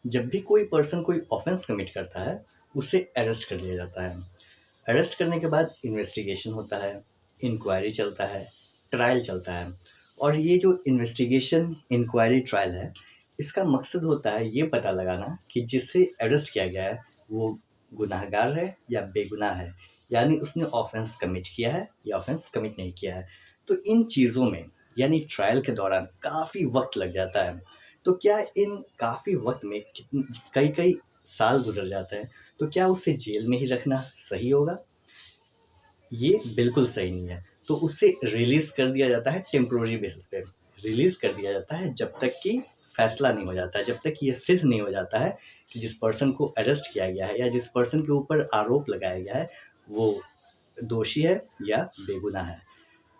जब भी कोई पर्सन कोई ऑफेंस कमिट करता है, उसे अरेस्ट कर लिया जाता है। अरेस्ट करने के बाद इन्वेस्टिगेशन होता है, इंक्वायरी चलता है, ट्रायल चलता है। और ये जो इन्वेस्टिगेशन, इंक्वायरी, ट्रायल है, इसका मकसद होता है ये पता लगाना कि जिसे अरेस्ट किया गया है, वो गुनहगार है या बेगुनाह है। यानी उसने ऑफेंस कमिट किया है या ऑफेंस कमिट नहीं किया है। तो इन चीज़ों में यानी ट्रायल के दौरान काफ़ी वक़्त लग जाता है। तो क्या इन काफ़ी वक़्त में कई-कई साल गुज़र जाते हैं, तो क्या उसे जेल में ही रखना सही होगा? ये बिल्कुल सही नहीं है। तो उसे रिलीज़ कर दिया जाता है टेम्परेरी बेसिस पे। रिलीज़ कर दिया जाता है जब तक कि फैसला नहीं हो जाता है, जब तक कि ये सिद्ध नहीं हो जाता है कि जिस पर्सन को अरेस्ट किया गया है या जिस पर्सन के ऊपर आरोप लगाया गया है, वो दोषी है या बेगुनाह है।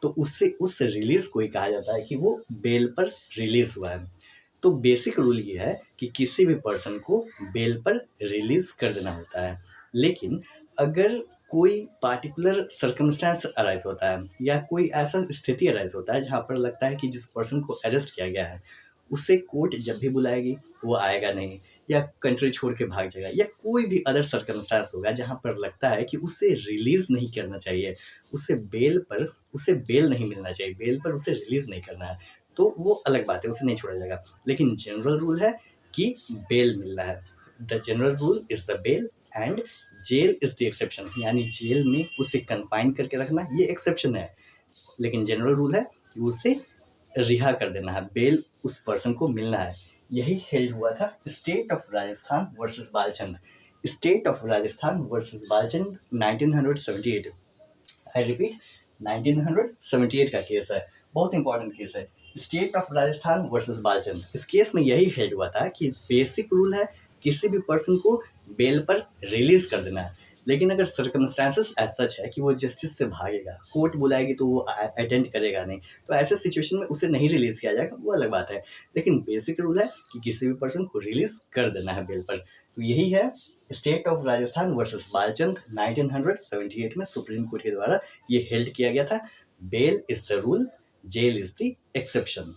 तो उससे उस रिलीज़ को ही कहा जाता है कि वो बेल पर रिलीज़ हुआ है। तो बेसिक रूल ये है कि किसी भी पर्सन को बेल पर रिलीज़ कर देना होता है। लेकिन अगर कोई पार्टिकुलर सर्कमस्टेंस अराइज़ होता है या कोई ऐसा स्थिति अराइज़ होता है जहाँ पर लगता है कि जिस पर्सन को अरेस्ट किया गया है, उसे कोर्ट जब भी बुलाएगी वो आएगा नहीं या कंट्री छोड़ के भाग जाएगा या कोई भी अदर सर्कमस्टेंस होगा जहाँ पर लगता है कि उसे रिलीज़ नहीं करना चाहिए, उसे बेल नहीं मिलना चाहिए, बेल पर उसे रिलीज़ नहीं करना है, तो वो अलग बात है, उसे नहीं छोड़ा जाएगा। लेकिन जनरल रूल है कि बेल मिलना है। The general rule is the bail and jail is the exception. यानी जेल में उसे कन्फाइन करके रखना ये एक्सेप्शन है, लेकिन जनरल रूल है कि उसे रिहा कर देना है, बेल उस पर्सन को मिलना है। यही हेल्ड हुआ था state of Rajasthan versus Balchand. State of Rajasthan versus Balchand 1978। I repeat, 1978 का केस है, बहुत इंपॉर्टेंट केस है। State of Rajasthan versus Balchand. इस केस में यही हेल्ड हुआ था कि बेसिक रूल है किसी भी पर्सन को बेल पर रिलीज कर देना है। लेकिन अगर सर्कमस्टांसेस एज सच है कि वो जस्टिस से भागेगा, कोर्ट बुलाएगी तो वो अटेंड करेगा नहीं, तो ऐसे सिचुएशन में उसे नहीं रिलीज किया जाएगा, वो अलग बात है। लेकिन बेसिक रूल है कि किसी भी पर्सन को रिलीज कर देना है बेल पर। तो यही है state of Rajasthan versus Balchand 1978 में सुप्रीम कोर्ट के द्वारा ये हेल्ड किया गया था। Bail is the rule, jail is the exception.